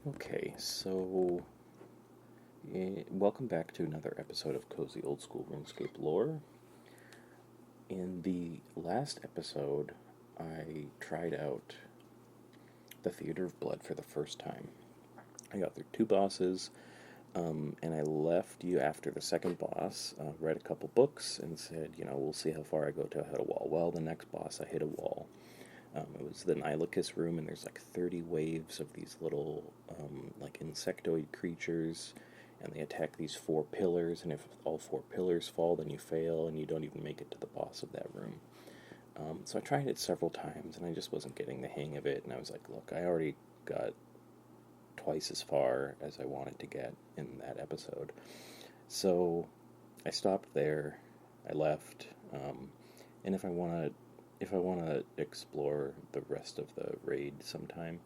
Okay, so welcome back to another episode of Cozy Old School RuneScape Lore. In the last episode, I tried out the Theater of Blood for the first time. I got through two bosses, and I left you after the second boss, read a couple books, and said, we'll see how far I go till I hit a wall. Well, the next boss, I hit a wall. It was the Nihilakis room, and there's like 30 waves of these little, like insectoid creatures, and they attack these four pillars, and if all four pillars fall, then you fail, and you don't even make it to the boss of that room. So I tried it several times, and I just wasn't getting the hang of it, and I was like, look, I already got twice as far as I wanted to get in that episode. So I stopped there, I left, and if I want to explore the rest of the raid sometime,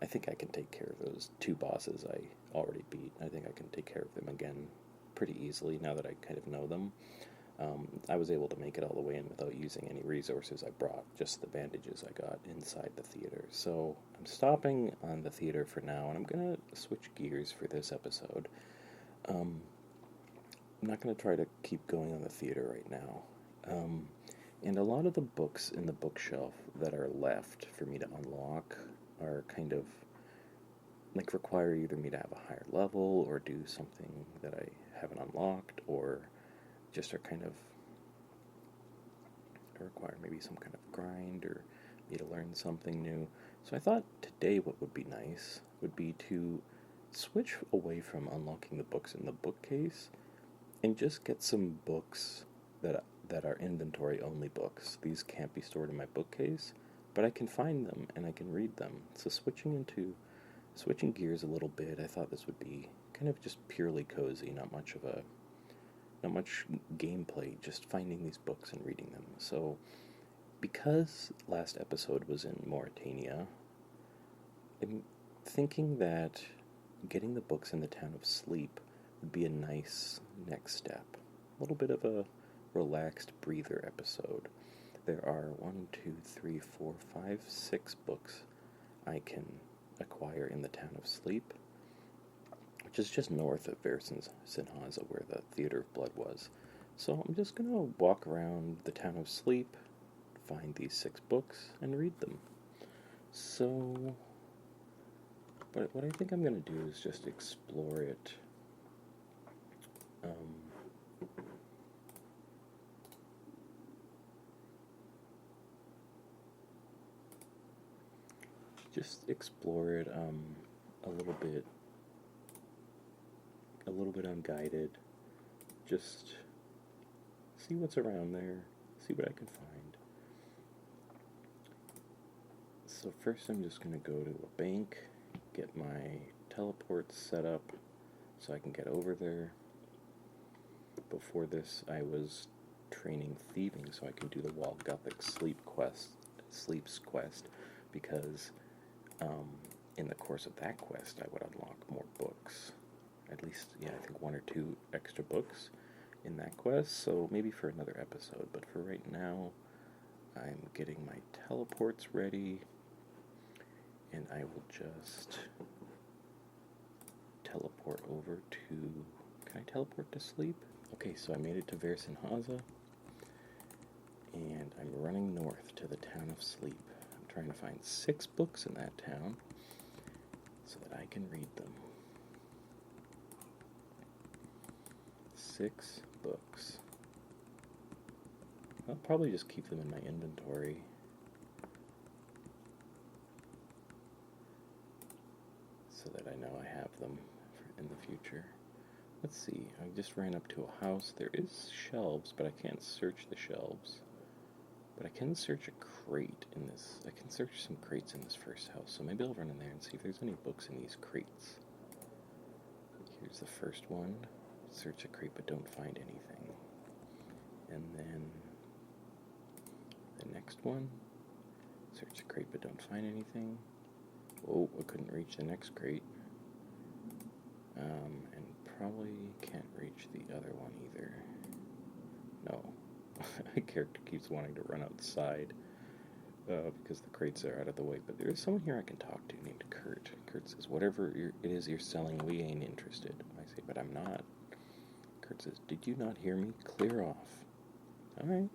I think I can take care of those two bosses I already beat. I think I can take care of them again pretty easily now that I kind of know them. I was able to make it all the way in without using any resources I brought, just the bandages I got inside the theater. So I'm stopping on the theater for now, and I'm going to switch gears for this episode. I'm not going to try to keep going on the theater right now. And a lot of the books in the bookshelf that are left for me to unlock are kind of like require either me to have a higher level or do something that I haven't unlocked, or just are kind of require maybe some kind of grind or me to learn something new. So I thought today what would be nice would be to switch away from unlocking the books in the bookcase and just get some books that are inventory only books. These can't be stored in my bookcase, but I can find them and I can read them. So switching gears a little bit, I thought this would be kind of just purely cozy, not much gameplay, just finding these books and reading them. So because last episode was in Mauritania, I'm thinking that getting the books in the town of Slepe would be a nice next step. A little bit of a relaxed breather episode. There are 6 books I can acquire in the town of Slepe, which is just north of Versenhaza, where the Theater of Blood was. So I'm just going to walk around the town of Slepe, find these 6 books, and read them. So, but what I think I'm going to do is just explore it. Just explore it a little bit unguided. Just see what's around there, see what I can find. So first I'm just going to go to a bank, get my teleport set up so I can get over there. Before this I was training thieving so I can do the Wall Gothic Sleep's quest, because in the course of that quest I would unlock more books. At least, I think 1 or 2 extra books in that quest, so maybe for another episode. But for right now, I'm getting my teleports ready, and I will just teleport over to... Can I teleport to Slepe? Okay, so I made it to Versenhaza, and I'm running north to the town of Slepe. I'm trying to find 6 books in that town so that I can read them. 6 books. I'll probably just keep them in my inventory. So that I know I have them in the future. Let's see, I just ran up to a house. There is shelves, but I can't search the shelves. But I can search a crate in this. I can search some crates in this first house, so maybe I'll run in there and see if there's any books in these crates. Here's the first one. Search a crate but don't find anything. And then the next one. Search a crate but don't find anything. Oh, I couldn't reach the next crate. And probably can't reach the other one either. No. My character keeps wanting to run outside. because the crates are out of the way. But there is someone here I can talk to named Kurt. Kurt says, whatever it is you're selling, we ain't interested. I say, but I'm not. Kurt says, did you not hear me? Clear off. All right.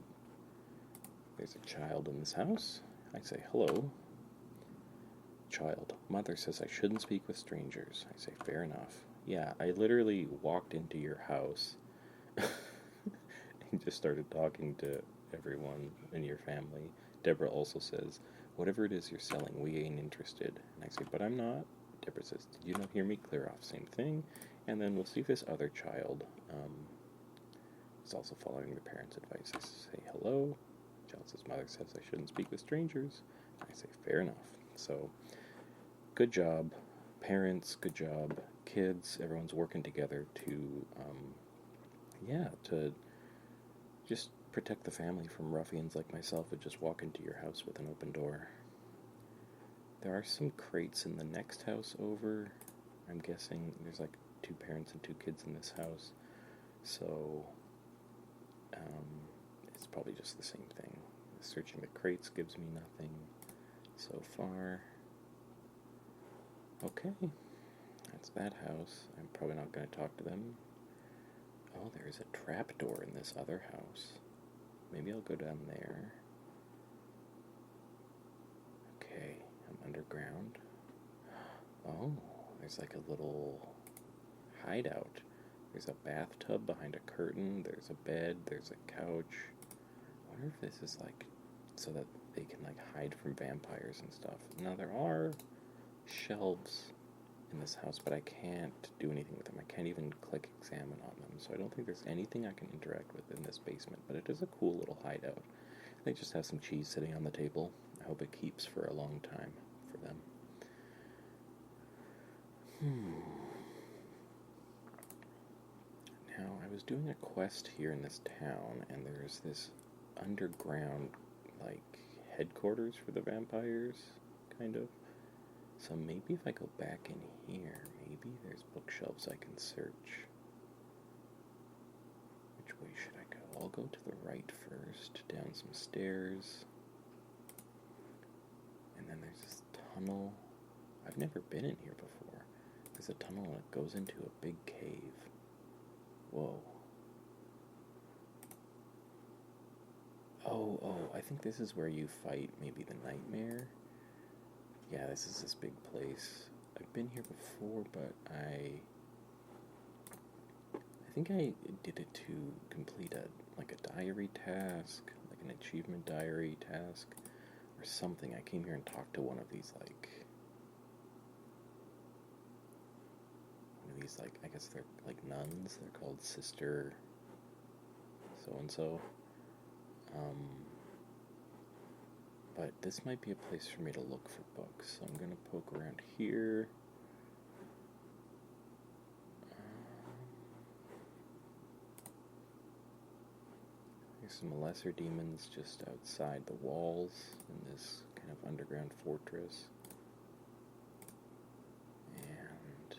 There's a child in this house. I say, hello. Child. Mother says I shouldn't speak with strangers. I say, fair enough. Yeah, I literally walked into your house and just started talking to everyone in your family. Deborah also says, whatever it is you're selling, we ain't interested. And I say, but I'm not. Deborah says, did you not hear me? Clear off. Same thing. And then we'll see if this other child is also following the parents' advice. I say, hello. Child says, mother says I shouldn't speak with strangers. I say, fair enough. So, good job, parents, good job, kids, everyone's working together to just protect the family from ruffians like myself who just walk into your house with an open door. There are some crates in the next house over. I'm guessing there's like 2 parents and 2 kids in this house, so it's probably just the same thing. Searching the crates gives me nothing so far. Okay, that's that house. I'm probably not going to talk to them. Oh, there is a trapdoor in this other house. Maybe I'll go down there. Okay, I'm underground. Oh, there's like a little hideout. There's a bathtub behind a curtain. There's a bed. There's a couch. I wonder if this is like so that they can like hide from vampires and stuff. Now there are shelves in this house, but I can't do anything with them. I can't even click examine on them, so I don't think there's anything I can interact with in this basement, but it is a cool little hideout. They just have some cheese sitting on the table. I hope it keeps for a long time for them. Now, I was doing a quest here in this town, and there's this underground, like, headquarters for the vampires, kind of. So maybe if I go back in here, maybe there's bookshelves I can search. Which way should I go? I'll go to the right first, down some stairs. And then there's this tunnel. I've never been in here before. There's a tunnel that goes into a big cave. Whoa. Oh, I think this is where you fight maybe the nightmare. Yeah, this is this big place. I've been here before, but I think I did it to complete a diary task, like an achievement diary task, or something. I came here and talked to one of these, I guess they're like nuns. They're called Sister so-and-so. But this might be a place for me to look for books. So I'm going to poke around here. There's some lesser demons just outside the walls in this kind of underground fortress. And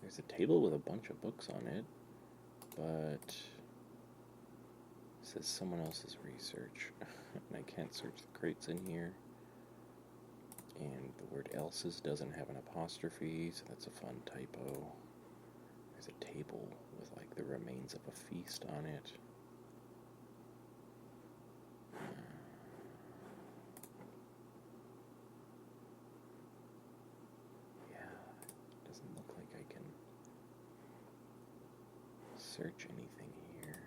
there's a table with a bunch of books on it, but it says someone else's research. And I can't search the crates in here. And the word else's doesn't have an apostrophe, so that's a fun typo. There's a table with like the remains of a feast on it. Yeah, it doesn't look like I can search anything here.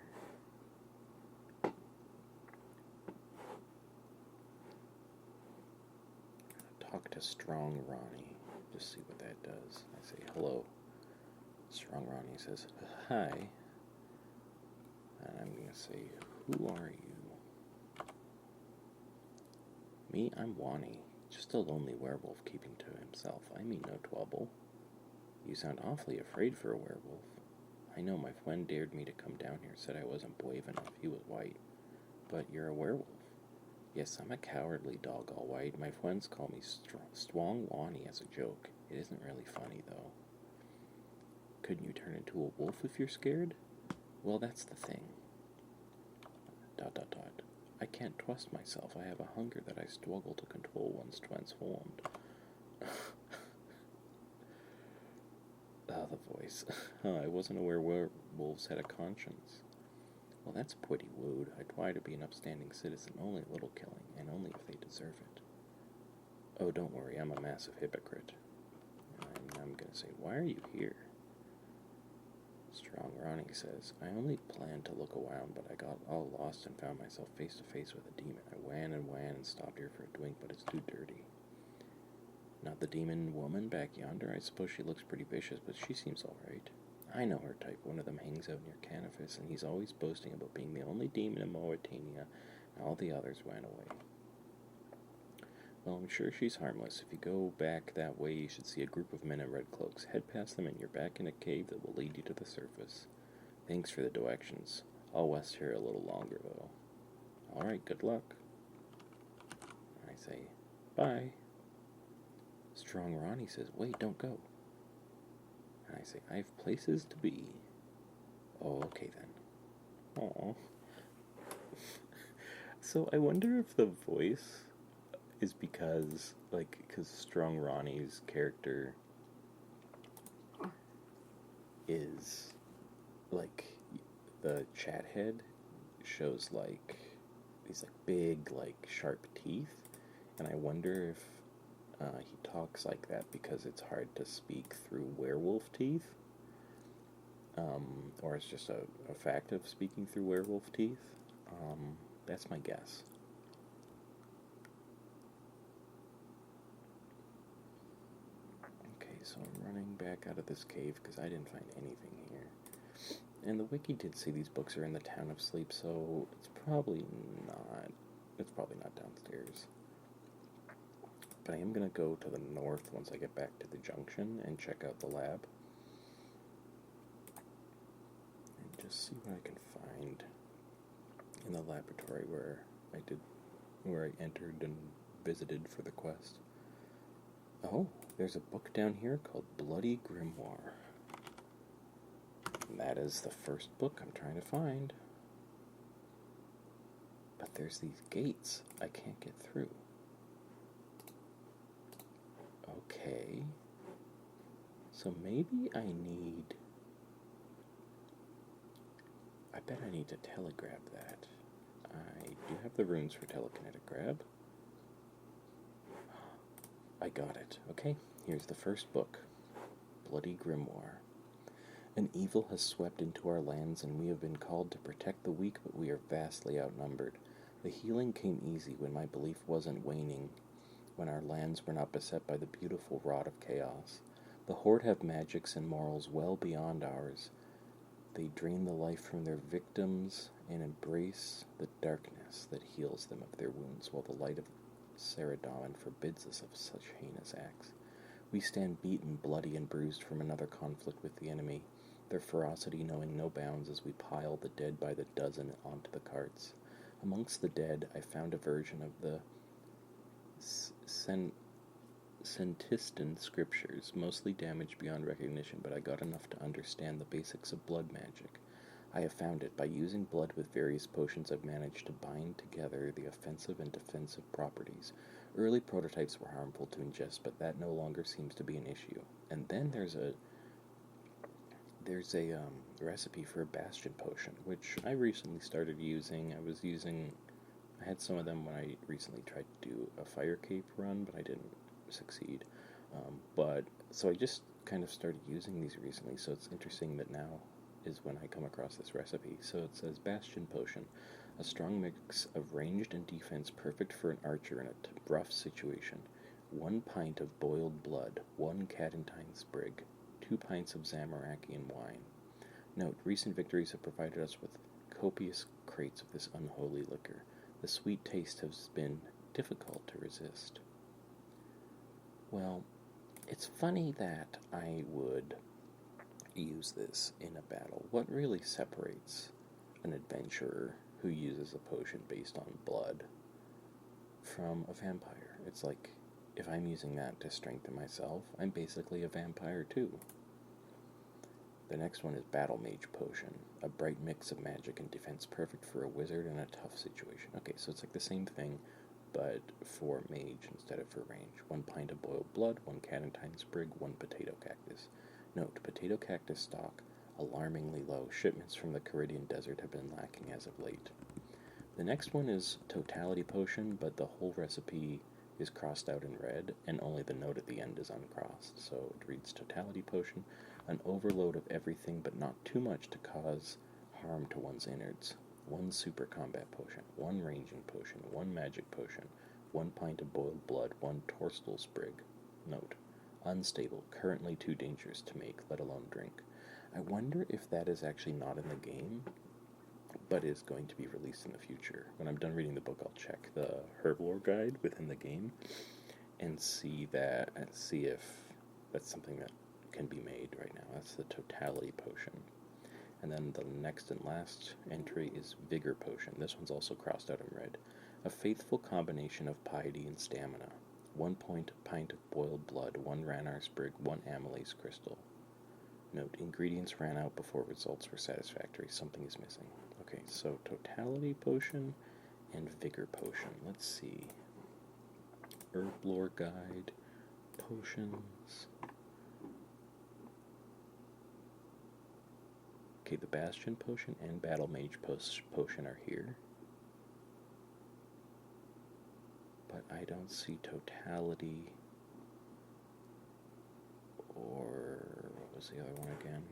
Talk to Strong Ronnie. Just see what that does. I say hello. Strong Ronnie says hi. And I'm going to say, who are you? Me, I'm Wani. Just a lonely werewolf keeping to himself. I mean no trouble. You sound awfully afraid for a werewolf. I know my friend dared me to come down here, said I wasn't brave enough. He was white. But you're a werewolf. Yes, I'm a cowardly dog, all white. My friends call me Strong Wani as a joke. It isn't really funny, though. Couldn't you turn into a wolf if you're scared? Well, that's the thing. ... I can't trust myself. I have a hunger that I struggle to control once transformed. The voice. I wasn't aware werewolves had a conscience. Well, that's pretty rude. I try to be an upstanding citizen, only a little killing, and only if they deserve it. Oh, don't worry, I'm a massive hypocrite. I'm gonna say, why are you here? Strong Ronnie says, I only planned to look around, but I got all lost and found myself face to face with a demon. I ran and stopped here for a drink, but it's too dirty. Not the demon woman back yonder? I suppose she looks pretty vicious, but she seems alright. I know her type. One of them hangs out near Canifus, and he's always boasting about being the only demon in Mauritania, and all the others ran away. Well, I'm sure she's harmless. If you go back that way, you should see a group of men in red cloaks. Head past them, and you're back in a cave that will lead you to the surface. Thanks for the directions. I'll rest here a little longer, though. Alright, good luck. I say, bye. Strong Ronnie says, wait, don't go. And I say, I have places to be. Oh, okay then. Aw. So I wonder if the voice is because Strong Ronnie's character is, like, the chat head shows, like, these, like, big, like, sharp teeth, and I wonder if he talks like that because it's hard to speak through werewolf teeth, or it's just a fact of speaking through werewolf teeth. That's my guess. Okay, so I'm running back out of this cave because I didn't find anything here. And the wiki did say these books are in the town of Slepe, so it's probably not downstairs. But I am going to go to the north once I get back to the junction and check out the lab. And just see what I can find in the laboratory where I entered and visited for the quest. Oh, there's a book down here called Bloody Grimoire. And that is the first book I'm trying to find. But there's these gates I can't get through. Okay. So maybe I bet I need to telegrab that. I do have the runes for telekinetic grab. I got it. Okay, here's the first book. Bloody Grimoire. An evil has swept into our lands, and we have been called to protect the weak, but we are vastly outnumbered. The healing came easy when my belief wasn't waning, when our lands were not beset by the beautiful rod of chaos. The Horde have magics and morals well beyond ours. They drain the life from their victims and embrace the darkness that heals them of their wounds, while the light of Saradomin forbids us of such heinous acts. We stand beaten, bloody, and bruised from another conflict with the enemy, their ferocity knowing no bounds as we pile the dead by the dozen onto the carts. Amongst the dead, I found a version of the Sentistan scriptures, mostly damaged beyond recognition, but I got enough to understand the basics of blood magic. I have found it. By using blood with various potions, I've managed to bind together the offensive and defensive properties. Early prototypes were harmful to ingest, but that no longer seems to be an issue. And then there's a recipe for a bastion potion, which I recently started using. I had some of them when I recently tried to do a fire cape run, but I didn't succeed. So I just kind of started using these recently, so it's interesting that now is when I come across this recipe. So it says Bastion Potion, a strong mix of ranged and defense, perfect for an archer in a rough situation. 1 pint of boiled blood, 1 Catentine sprig, 2 pints of Zamarakian wine. Note, recent victories have provided us with copious crates of this unholy liquor. The sweet taste has been difficult to resist. Well, it's funny that I would use this in a battle. What really separates an adventurer who uses a potion based on blood from a vampire? It's like, if I'm using that to strengthen myself, I'm basically a vampire too. The next one is Battle Mage Potion. A bright mix of magic and defense, perfect for a wizard in a tough situation. Okay, so it's like the same thing, but for mage instead of for range. 1 pint of boiled blood, 1 Catentine sprig, 1 potato cactus. Note, potato cactus stock, alarmingly low. Shipments from the Caridian Desert have been lacking as of late. The next one is Totality Potion, but the whole recipe is crossed out in red, and only the note at the end is uncrossed. So it reads Totality Potion, an overload of everything, but not too much to cause harm to one's innards. 1 super combat potion, 1 ranging potion, 1 magic potion, 1 pint of boiled blood, 1 torstal sprig. Note, unstable, currently too dangerous to make, let alone drink. I wonder if that is actually not in the game, but is going to be released in the future. When I'm done reading the book, I'll check the herblore guide within the game and see if that's something that can be made right now. That's the Totality Potion. And then the next and last entry is Vigor Potion. This one's also crossed out in red. A faithful combination of piety and stamina. 1 pint of boiled blood, 1 Ranar sprig, 1 amylase crystal. Note, ingredients ran out before results were satisfactory. Something is missing. Okay, so Totality Potion and Vigor Potion. Let's see. Herblore Guide, Potions. Okay, the Bastion Potion and Battle Mage Potion are here. But I don't see Totality or... what was the other one again?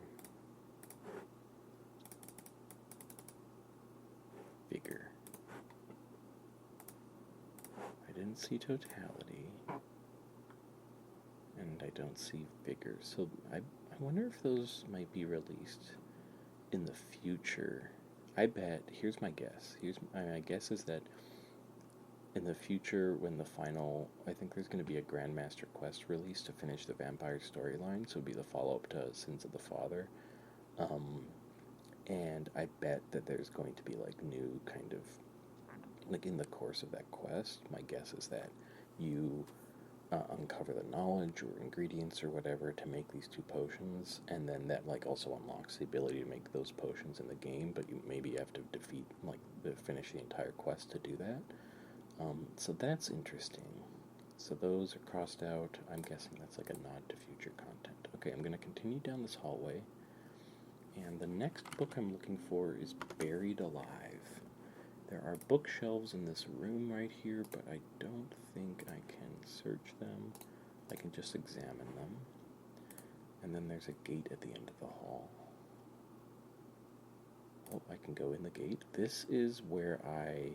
Vigor. I didn't see Totality. And I don't see Vigor. So I wonder if those might be released in the future. I bet, here's my guess. My guess is that in the future, when the final, I think there's going to be a Grandmaster Quest release to finish the vampire storyline, so it'll be the follow-up to Sins of the Father. And I bet that there's going to be, like, new kind of, like, in the course of that quest, my guess is that you uncover the knowledge or ingredients or whatever to make these 2 potions, and then that, like, also unlocks the ability to make those potions in the game, but you maybe have to finish the entire quest to do that. So that's interesting. So those are crossed out. I'm guessing that's like a nod to future content. Okay, I'm going to continue down this hallway. And the next book I'm looking for is Buried Alive. There are bookshelves in this room right here, but I don't think I can search them. I can just examine them. And then there's a gate at the end of the hall. Oh, I can go in the gate. This is where I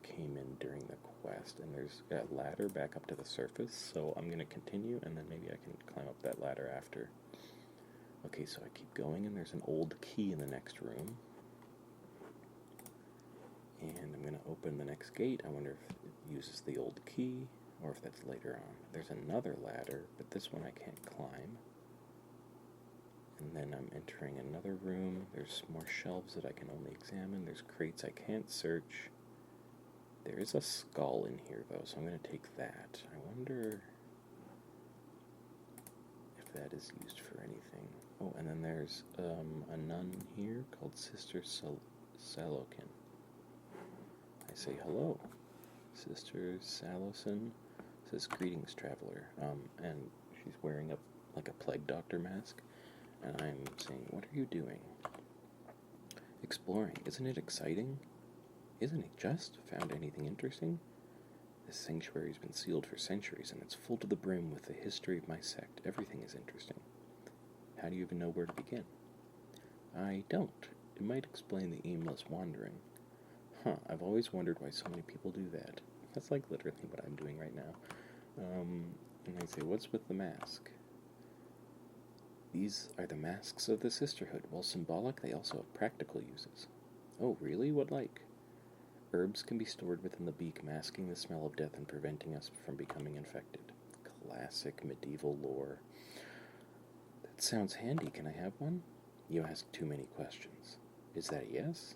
came in during the quest, and there's a ladder back up to the surface, so I'm going to continue, and then maybe I can climb up that ladder after. Okay, so I keep going, and there's an old key in the next room. And I'm going to open the next gate. I wonder if it uses the old key, or if that's later on. There's another ladder, but this one I can't climb. And then I'm entering another room. There's more shelves that I can only examine. There's crates I can't search. There is a skull in here, though, so I'm going to take that. I wonder if that is used for anything. Oh, and then there's a nun here called Sister Salokin. I say hello. Sister Salosin says, "Greetings, traveler." And she's wearing like a plague doctor mask. And I'm saying, "What are you doing?" "Exploring. Isn't it exciting?" "Isn't it just? Found anything interesting?" "This sanctuary's been sealed for centuries, and it's full to the brim with the history of my sect. Everything is interesting." "How do you even know where to begin?" "I don't. It might explain the aimless wandering." "Huh, I've always wondered why so many people do that." That's like literally what I'm doing right now. And I say, "What's with the mask?" "These are the masks of the Sisterhood. While symbolic, they also have practical uses." "Oh, really? What like?" "Herbs can be stored within the beak, masking the smell of death and preventing us from becoming infected." Classic medieval lore. "That sounds handy. Can I have one?" "You ask too many questions." "Is that a yes?"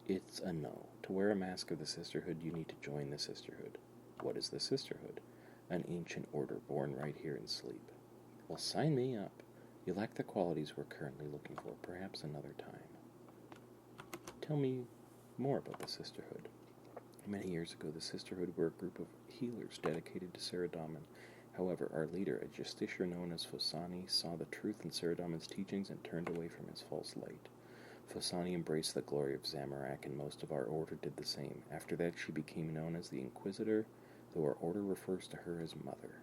"It's a no. To wear a mask of the Sisterhood, you need to join the Sisterhood." "What is the Sisterhood?" "An ancient order born right here in Slepe." "Well, sign me up." You lack the qualities we're currently looking for, perhaps another time. Tell me more about the Sisterhood. Many years ago, the Sisterhood were a group of healers dedicated to Saradomin. However, our leader, a justiciar known as Phosani, saw the truth in Saradomin's teachings and turned away from his false light. Phosani embraced the glory of Zamorak, and most of our order did the same. After that, she became known as the Inquisitor, though our order refers to her as Mother.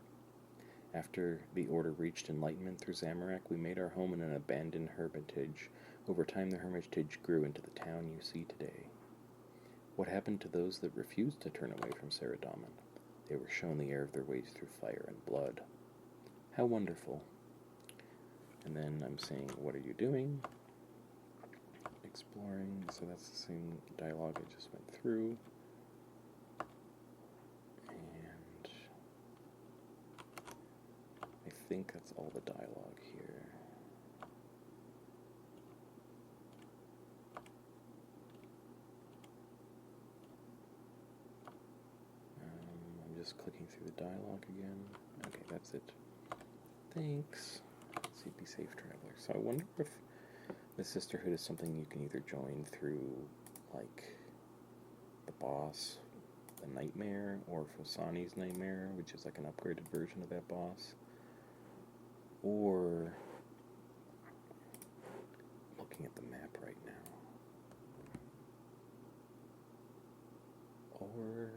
After the order reached enlightenment through Zamorak, we made our home in an abandoned hermitage. Over time, the hermitage grew into the town you see today. What happened to those that refused to turn away from Saradomin? They were shown the error of their ways through fire and blood. How wonderful. And then I'm saying, what are you doing? Exploring. So that's the same dialogue I just went through. And I think that's all the dialogue here. I'm just clicking through the dialogue again. Okay, that's it. Thanks. Be safe, traveler. So I wonder if the Sisterhood is something you can either join through, like, the boss, the Nightmare, or Phosani's Nightmare, which is like an upgraded version of that boss, or looking at the map right now, or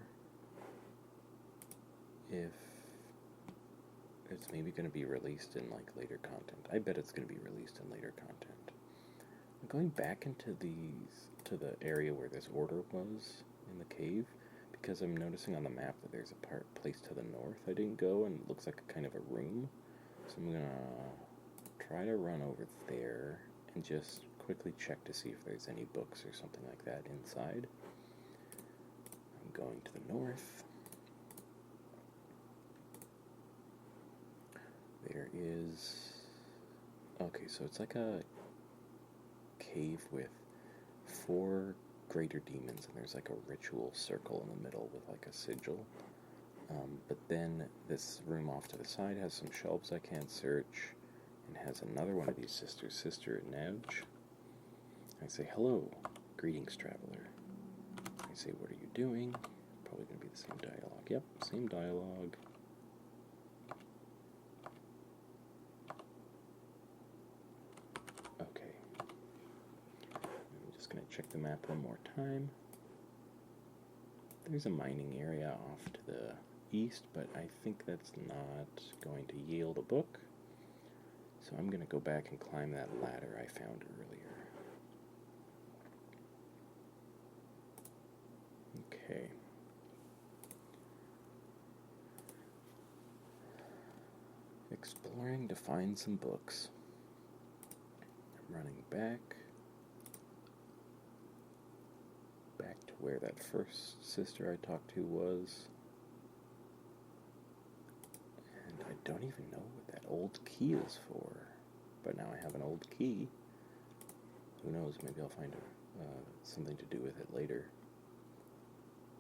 if it's maybe going to be released in, like, later content. I bet it's going to be released in later content. I'm going back into to the area where this order was in the cave, because I'm noticing on the map that there's a place to the north I didn't go, and it looks like a kind of a room. So I'm going to try to run over there and just quickly check to see if there's any books or something like that inside. I'm going to the north. There is... Okay, so it's like a cave with 4 greater demons, and there's like a ritual circle in the middle with like a sigil. But then this room off to the side has some shelves I can't search, and has another one of these sisters, Sister Nedge. I say, hello, greetings, traveler. I say, what are you doing? Probably going to be the same dialogue. Yep, same dialogue. Okay. I'm just going to check the map one more time. There's a mining area off to the east, but I think that's not going to yield a book. So I'm going to go back and climb that ladder I found earlier. Okay. Exploring to find some books. I'm running back to where that first sister I talked to was. And I don't even know what that old key is for. But now I have an old key. Who knows, maybe I'll find something to do with it later.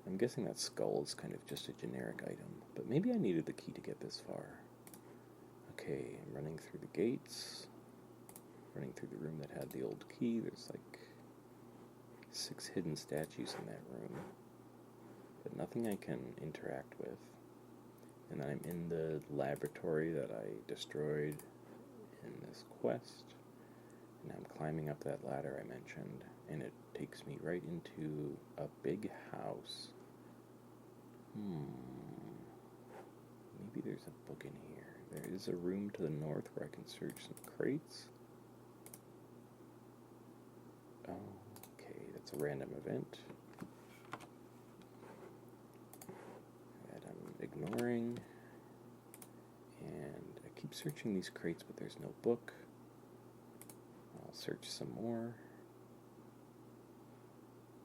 I'm guessing that skull is kind of just a generic item, but maybe I needed the key to get this far. Okay, I'm running through the gates, running through the room that had the old key. There's like 6 hidden statues in that room, but nothing I can interact with. And I'm in the laboratory that I destroyed in this quest, and I'm climbing up that ladder I mentioned, and it takes me right into a big house. Maybe there's a book in here. There is a room to the north where I can search some crates. Okay, that's a random event that I'm ignoring. And I keep searching these crates, but there's no book. I'll search some more.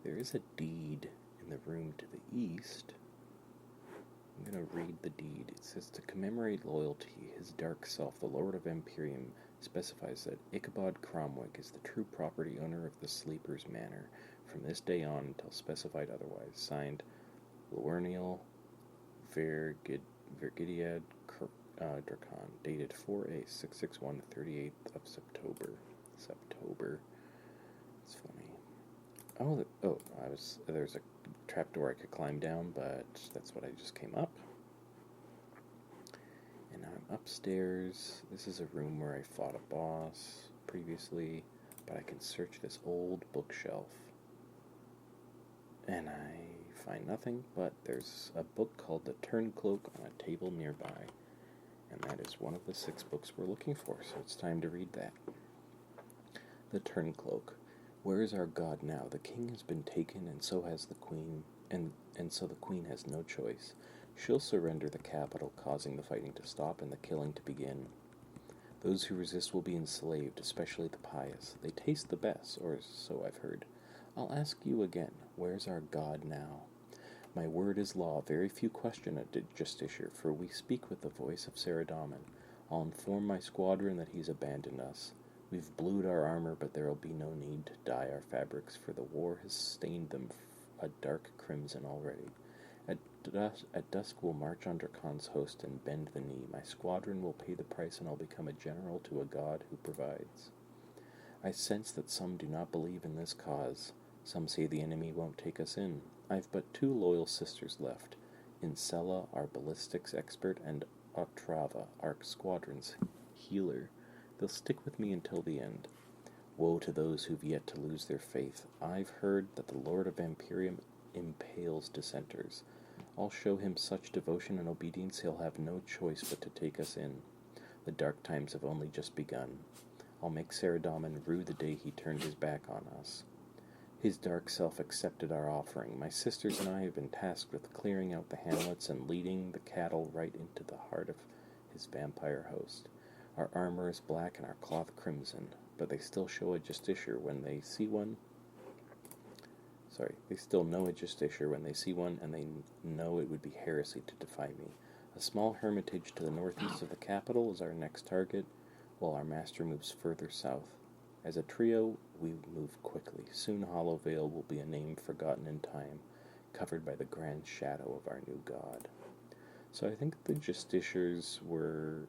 There is a deed in the room to the east. I'm going to read the deed. It says, to commemorate loyalty, his dark self, the Lord of Empyrean, specifies that Ichabod Cromwick is the true property owner of the Sleeper's Manor from this day on until specified otherwise. Signed, Luerniel Vergidiad Dracan, dated 4A661, 38th of September. It's funny. There's a trapdoor I could climb down, but that's what I just came up. And now I'm upstairs. This is a room where I fought a boss previously, but I can search this old bookshelf. And I find nothing, but there's a book called The Turncloak on a table nearby. And that is one of the 6 books we're looking for, so it's time to read that. The Turncloak. Where is our god now? The king has been taken, and so has the queen, and so the queen has no choice. She'll surrender the capital, causing the fighting to stop and the killing to begin. Those who resist will be enslaved, especially the pious. They taste the best, or so I've heard. I'll ask you again, where's our god now? My word is law. Very few question it, Justicia, for we speak with the voice of Saradomin. I'll inform my squadron that he's abandoned us. We've blued our armor, but there'll be no need to dye our fabrics, for the war has stained them a dark crimson already. At dusk we'll march on Dracan's host and bend the knee. My squadron will pay the price, and I'll become a general to a god who provides. I sense that some do not believe in this cause. Some say the enemy won't take us in. I've but 2 loyal sisters left, Incella, our ballistics expert, and Otrava, our squadron's healer. They'll stick with me until the end. Woe to those who've yet to lose their faith. I've heard that the Lord of Vampirium impales dissenters. I'll show him such devotion and obedience he'll have no choice but to take us in. The dark times have only just begun. I'll make Saradomin rue the day he turned his back on us. His dark self accepted our offering. My sisters and I have been tasked with clearing out the hamlets and leading the cattle right into the heart of his vampire host. Our armor is black and our cloth crimson, but they still show a justiciar when they see one. They still know a justiciar when they see one, and they know it would be heresy to defy me. A small hermitage to the northeast of the capital is our next target, while our master moves further south. As a trio, we move quickly. Soon Hollow Vale will be a name forgotten in time, covered by the grand shadow of our new god. So I think the justiciars were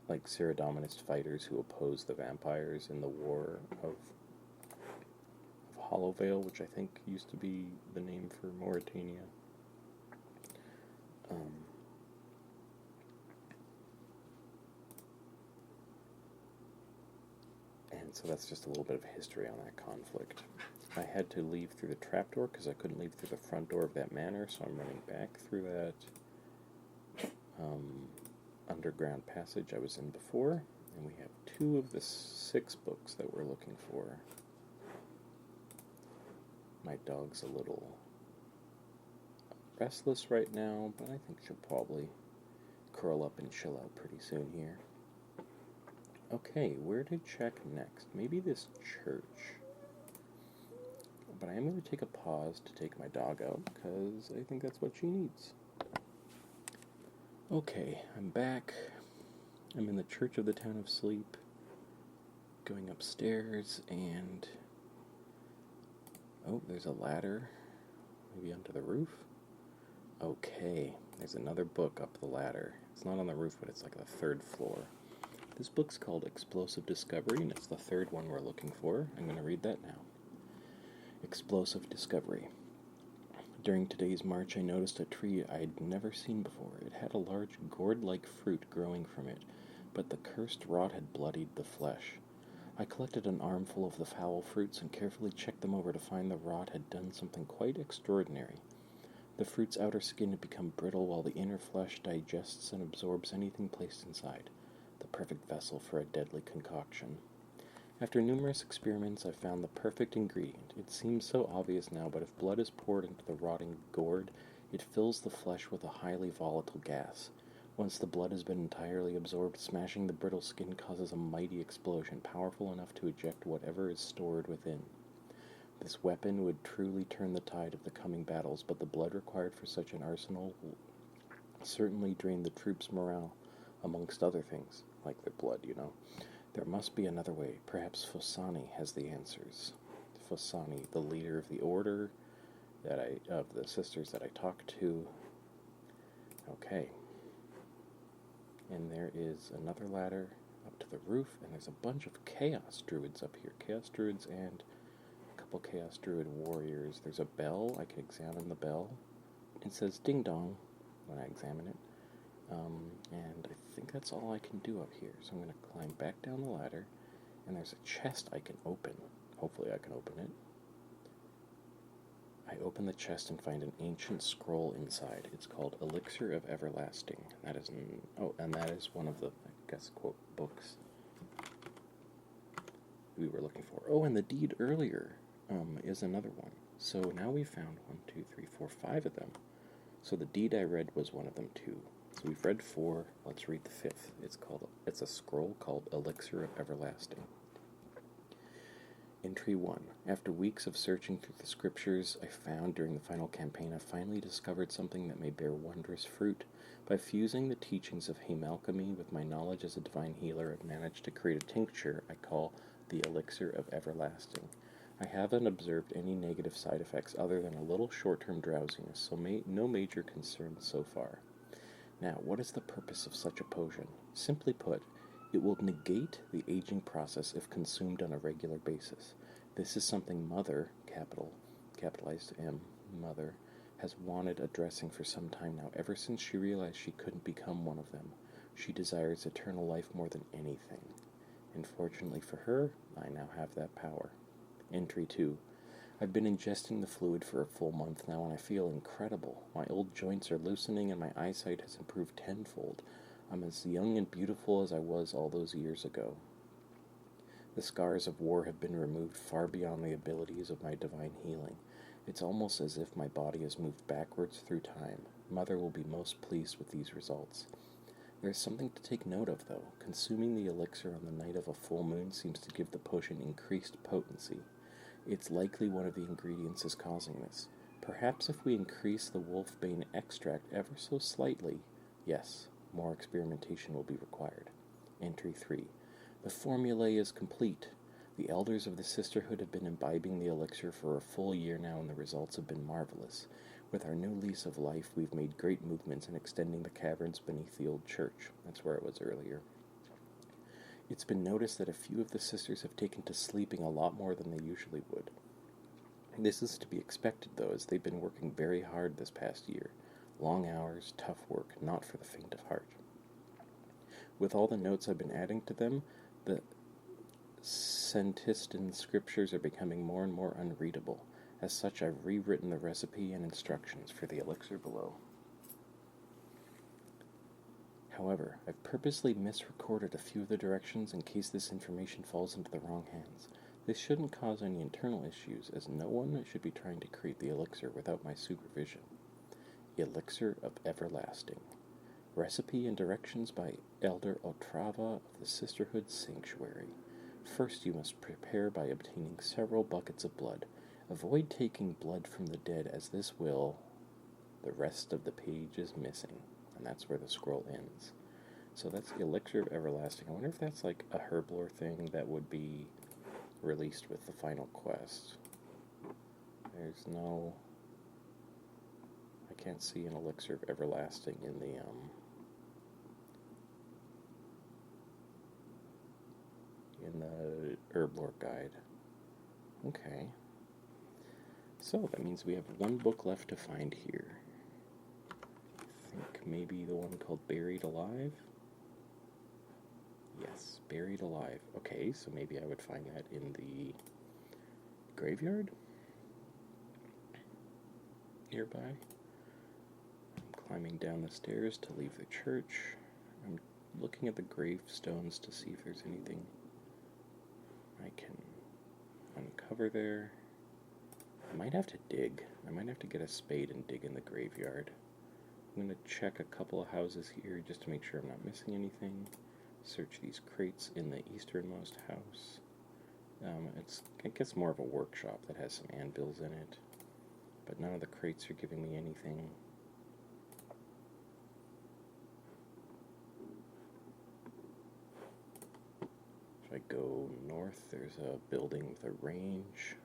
like Saradominist fighters who opposed the vampires in the War of Hollow Vale, which I think used to be the name for Mauritania. And so that's just a little bit of history on that conflict. I had to leave through the trapdoor because I couldn't leave through the front door of that manor, so I'm running back through that underground passage I was in before, and we have 2 of the 6 books that we're looking for. My dog's a little restless right now, but I think she'll probably curl up and chill out pretty soon here. Okay, where to check next? Maybe this church. But I am going to take a pause to take my dog out, because I think that's what she needs. Okay, I'm back. I'm in the church of the town of Slepe, going upstairs, and there's a ladder, maybe onto the roof. Okay, there's another book up the ladder. It's not on the roof, but it's like the 3rd floor. This book's called Explosive Discovery, and it's the 3rd one we're looking for. I'm going to read that now. Explosive Discovery. During today's march, I noticed a tree I'd never seen before. It had a large gourd-like fruit growing from it, but the cursed rot had bloodied the flesh. I collected an armful of the foul fruits and carefully checked them over to find the rot had done something quite extraordinary. The fruit's outer skin had become brittle while the inner flesh digests and absorbs anything placed inside. The perfect vessel for a deadly concoction. After numerous experiments, I found the perfect ingredient. It seems so obvious now, but if blood is poured into the rotting gourd, it fills the flesh with a highly volatile gas. Once the blood has been entirely absorbed, smashing the brittle skin causes a mighty explosion, powerful enough to eject whatever is stored within. This weapon would truly turn the tide of the coming battles, but the blood required for such an arsenal will certainly drain the troops' morale, amongst other things, like their blood, There must be another way. Perhaps Fossani has the answers. Fossani, the leader of the order of the sisters that I talked to. Okay. And there is another ladder up to the roof, and there's a bunch of Chaos Druids up here. Chaos Druids and a couple Chaos Druid warriors. There's a bell. I can examine the bell. It says ding dong when I examine it. And I think that's all I can do up here. So I'm going to climb back down the ladder, and there's a chest I can open. Hopefully I can open it. I open the chest and find an ancient scroll inside. It's called Elixir of Everlasting. That is one of the, I guess, quote, books we were looking for. Oh, and the deed earlier is another one. So now we've found 1, 2, 3, 4, 5 of them. So the deed I read was one of them too. So we've read 4. Let's read the 5th. It's a scroll called Elixir of Everlasting. Entry 1. After weeks of searching through the scriptures I found during the final campaign, I finally discovered something that may bear wondrous fruit. By fusing the teachings of Hemalchemy with my knowledge as a divine healer, I've managed to create a tincture I call the Elixir of Everlasting. I haven't observed any negative side effects other than a little short-term drowsiness, so no major concerns so far. Now, what is the purpose of such a potion? Simply put, it will negate the aging process if consumed on a regular basis. This is something Mother, capitalized M, Mother, has wanted addressing for some time now, ever since she realized she couldn't become one of them. She desires eternal life more than anything. And fortunately for her, I now have that power. Entry 2. I've been ingesting the fluid for a full month now, and I feel incredible. My old joints are loosening, and my eyesight has improved tenfold. I'm as young and beautiful as I was all those years ago. The scars of war have been removed far beyond the abilities of my divine healing. It's almost as if my body has moved backwards through time. Mother will be most pleased with these results. There is something to take note of, though. Consuming the elixir on the night of a full moon seems to give the potion increased potency. It's likely one of the ingredients is causing this. Perhaps if we increase the wolfbane extract ever so slightly, yes, more experimentation will be required. Entry 3. The formulae is complete. The elders of the Sisterhood have been imbibing the elixir for a full year now, and the results have been marvelous. With our new lease of life, we've made great movements in extending the caverns beneath the old church. That's where it was earlier. It's been noticed that a few of the sisters have taken to sleeping a lot more than they usually would. This is to be expected, though, as they've been working very hard this past year. Long hours, tough work, not for the faint of heart. With all the notes I've been adding to them, the Sentistan scriptures are becoming more and more unreadable. As such, I've rewritten the recipe and instructions for the elixir below. However, I've purposely misrecorded a few of the directions in case this information falls into the wrong hands. This shouldn't cause any internal issues, as no one should be trying to create the elixir without my supervision. Elixir of Everlasting. Recipe and directions by Elder Otrava of the Sisterhood Sanctuary. First, you must prepare by obtaining several buckets of blood. Avoid taking blood from the dead, as this will... The rest of the page is missing. And that's where the scroll ends. So that's Elixir of Everlasting. I wonder if that's like a herblore thing that would be released with the final quest. There's no... I can't see an Elixir of Everlasting in the herblore guide. Okay. So that means we have one book left to find here. I think maybe the one called Buried Alive? Yes, Buried Alive. Okay, so maybe I would find that in the graveyard? Nearby. I'm climbing down the stairs to leave the church. I'm looking at the gravestones to see if there's anything I can uncover there. I might have to dig. I might have to get a spade and dig in the graveyard. I'm going to check a couple of houses here just to make sure I'm not missing anything. Search these crates in the easternmost house. I guess more of a workshop that has some anvils in it. But none of the crates are giving me anything. If I go north, there's a building with a range.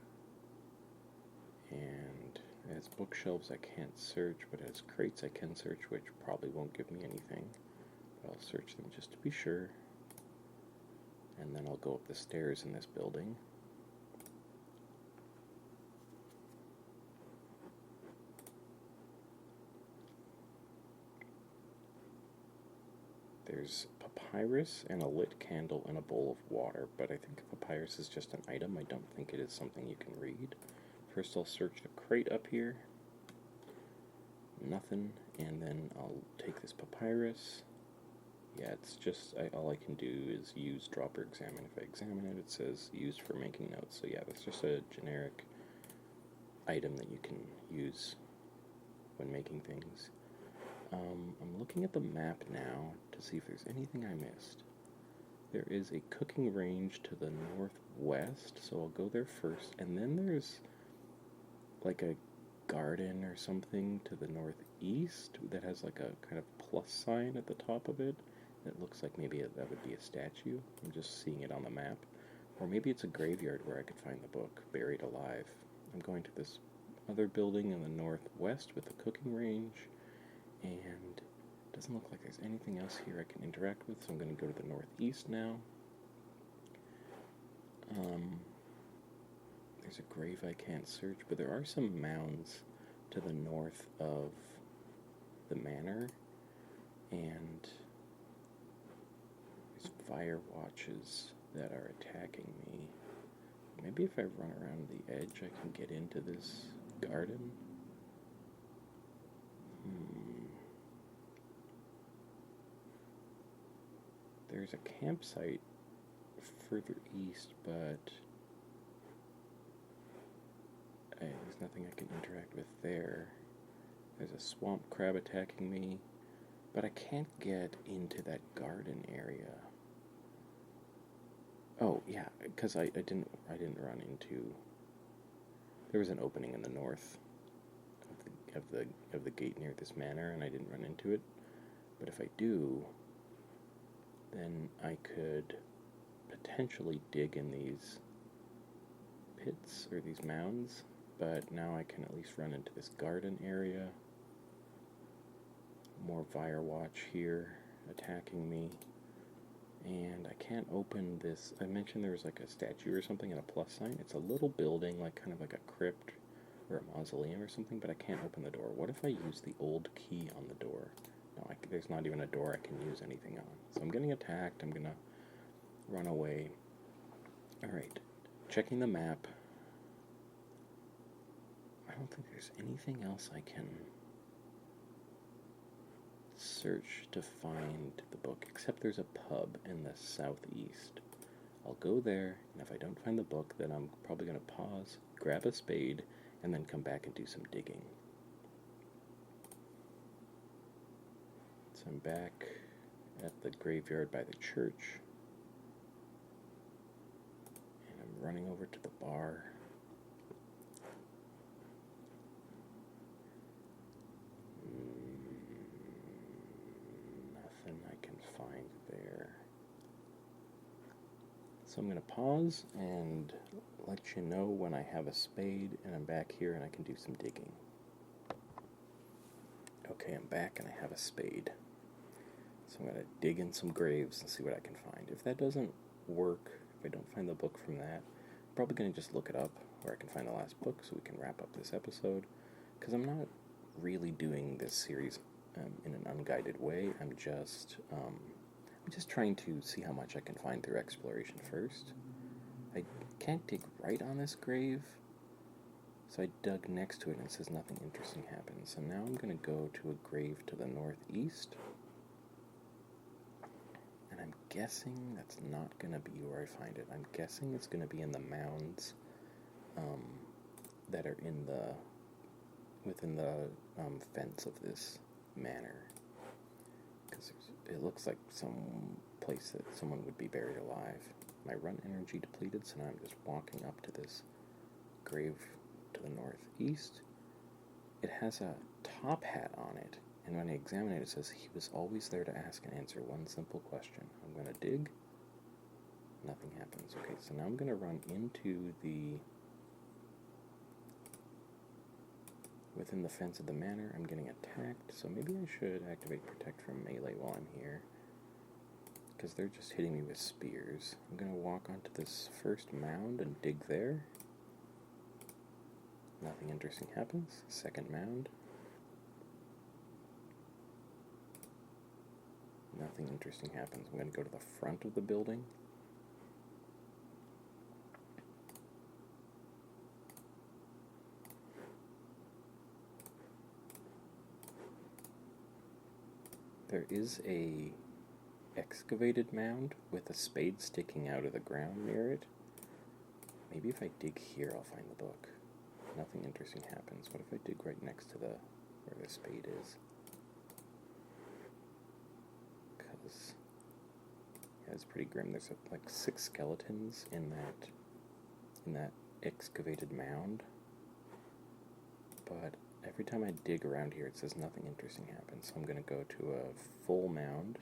And it has bookshelves I can't search, but it has crates I can search, which probably won't give me anything. I'll search them just to be sure. And then I'll go up the stairs in this building. There's papyrus and a lit candle and a bowl of water, but I think papyrus is just an item. I don't think it is something you can read. First I'll search the crate up here. Nothing. And then I'll take this papyrus. Yeah, it's just, all I can do is use, drop, or examine. If I examine it, it says used for making notes. So yeah, that's just a generic item that you can use when making things. I'm looking at the map now to see if there's anything I missed. There is a cooking range to the northwest, so I'll go there first. And then there's like a garden or something to the northeast that has like a kind of plus sign at the top of it. It looks like maybe that would be a statue. I'm just seeing it on the map. Or maybe it's a graveyard where I could find the book, Buried Alive. I'm going to this other building in the northwest with a cooking range, and it doesn't look like there's anything else here I can interact with, so I'm going to go to the northeast now. There's a grave I can't search, but there are some mounds to the north of the manor, and there's fire watches that are attacking me. Maybe if I run around the edge I can get into this garden. There's a campsite further east, but there's nothing I can interact with there. There's a swamp crab attacking me, but I can't get into that garden area. Oh yeah, because I didn't run into. There was an opening in the north of the gate near this manor, and I didn't run into it. But if I do, then I could potentially dig in these pits or these mounds. But now I can at least run into this garden area. More Fire Watch here attacking me. And I can't open this. I mentioned there was like a statue or something and a plus sign. It's a little building, like kind of like a crypt or a mausoleum or something, but I can't open the door. What if I use the old key on the door? No, there's not even a door I can use anything on. So I'm getting attacked. I'm going to run away. Alright, checking the map. I don't think there's anything else I can search to find the book, except there's a pub in the southeast. I'll go there, and if I don't find the book, then I'm probably going to pause, grab a spade, and then come back and do some digging. So I'm back at the graveyard by the church, and I'm running over to the bar. Nothing I can find there. So I'm going to pause and let you know when I have a spade and I'm back here and I can do some digging. Okay, I'm back and I have a spade. So I'm going to dig in some graves and see what I can find. If that doesn't work, if I don't find the book from that, I'm probably going to just look it up where I can find the last book so we can wrap up this episode. Because I'm not really doing this series in an unguided way. I'm just trying to see how much I can find through exploration first. I can't dig right on this grave, so I dug next to it and it says nothing interesting happened. So now I'm going to go to a grave to the northeast, and I'm guessing that's not going to be where I find it. I'm guessing it's going to be in the mounds that are within the fence of this manor, because it looks like some place that someone would be buried alive. My run energy depleted, so now I'm just walking up to this grave to the northeast. It has a top hat on it, and when I examine it, it says he was always there to ask and answer one simple question. I'm going to dig. Nothing happens. Okay, so now I'm going to run into within the fence of the manor. I'm getting attacked, so maybe I should activate Protect from Melee while I'm here. because they're just hitting me with spears. I'm going to walk onto this first mound and dig there. Nothing interesting happens. Second mound. Nothing interesting happens. I'm going to go to the front of the building. There is a excavated mound with a spade sticking out of the ground near it. Maybe if I dig here, I'll find the book. Nothing interesting happens. What if I dig right next to where the spade is? Because it's pretty grim. There's like 6 skeletons in that excavated mound. But every time I dig around here, it says nothing interesting happens. So I'm going to go to a full mound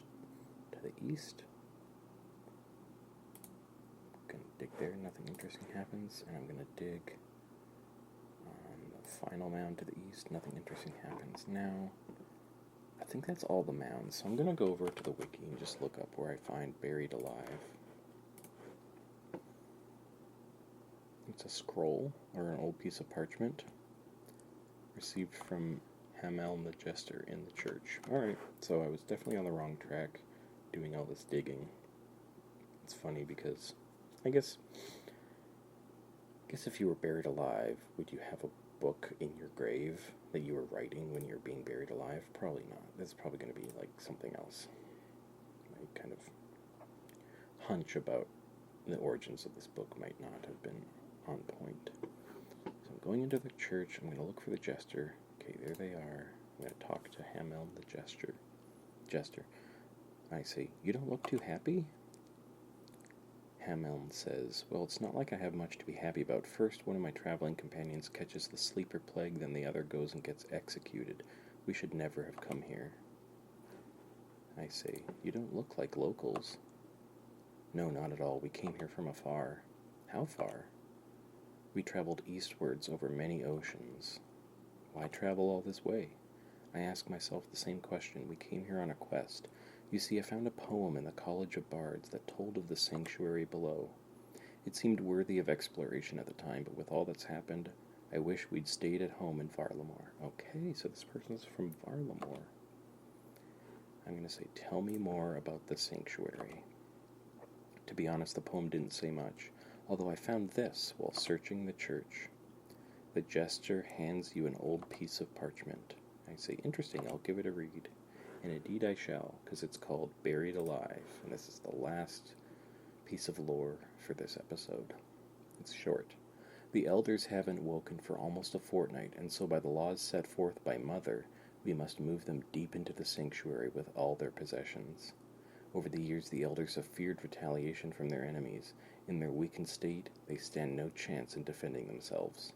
to the east. I'm going to dig there, nothing interesting happens. And I'm going to dig on the final mound to the east, nothing interesting happens. Now, I think that's all the mounds. So I'm going to go over to the wiki and just look up where I find buried alive. It's a scroll, or an old piece of parchment, received from Hamel the Jester in the church. Alright, so I was definitely on the wrong track doing all this digging. It's funny because I guess if you were buried alive, would you have a book in your grave that you were writing when you were being buried alive? Probably not. This is probably going to be like something else. My kind of hunch about the origins of this book might not have been on point. So I'm going into the church. I'm going to look for the jester. Okay, there they are. I'm going to talk to Hamel the Jester. I say, "You don't look too happy?" Hamel says, "Well, it's not like I have much to be happy about. First, one of my traveling companions catches the sleeper plague, then the other goes and gets executed. We should never have come here." I say, "You don't look like locals." "No, not at all. We came here from afar." "How far?" "We traveled eastwards over many oceans." "Why travel all this way?" I ask myself the same question. We came here on a quest. You see, I found a poem in the College of Bards that told of the sanctuary below. It seemed worthy of exploration at the time, but with all that's happened, I wish we'd stayed at home in Varlamore. Okay, so this person's from Varlamore. I'm going to say, "Tell me more about the sanctuary." To be honest, the poem didn't say much, although I found this while searching the church. The jester hands you an old piece of parchment. I say, "Interesting, I'll give it a read." And indeed I shall, because it's called Buried Alive, and this is the last piece of lore for this episode. It's short. The elders haven't woken for almost a fortnight, and so by the laws set forth by Mother, we must move them deep into the sanctuary with all their possessions. Over the years, the elders have feared retaliation from their enemies. In their weakened state, they stand no chance in defending themselves.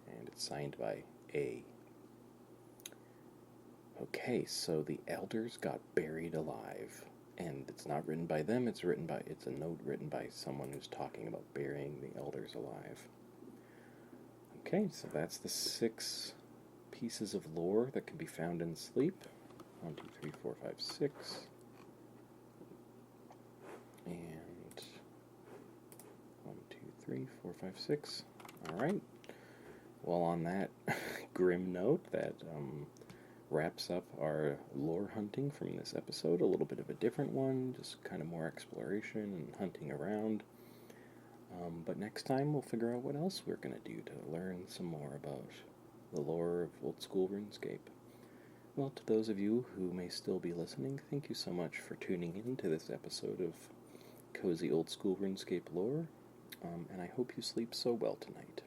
And it's signed by A. Okay, so the elders got buried alive, and it's not written by them, it's a note written by someone who's talking about burying the elders alive. Okay, so that's the 6 pieces of lore that can be found in Slepe. 1, 2, 3, 4, 5, 6. And 1, 2, 3, 4, 5, 6. Alright. Well, on that grim note, that wraps up our lore hunting from this episode. A little bit of a different one, just kind of more exploration and hunting around. But next time we'll figure out what else we're going to do to learn some more about the lore of old school RuneScape. Well, to those of you who may still be listening, thank you so much for tuning in to this episode of Cozy Old School RuneScape lore, and I hope you sleep so well tonight.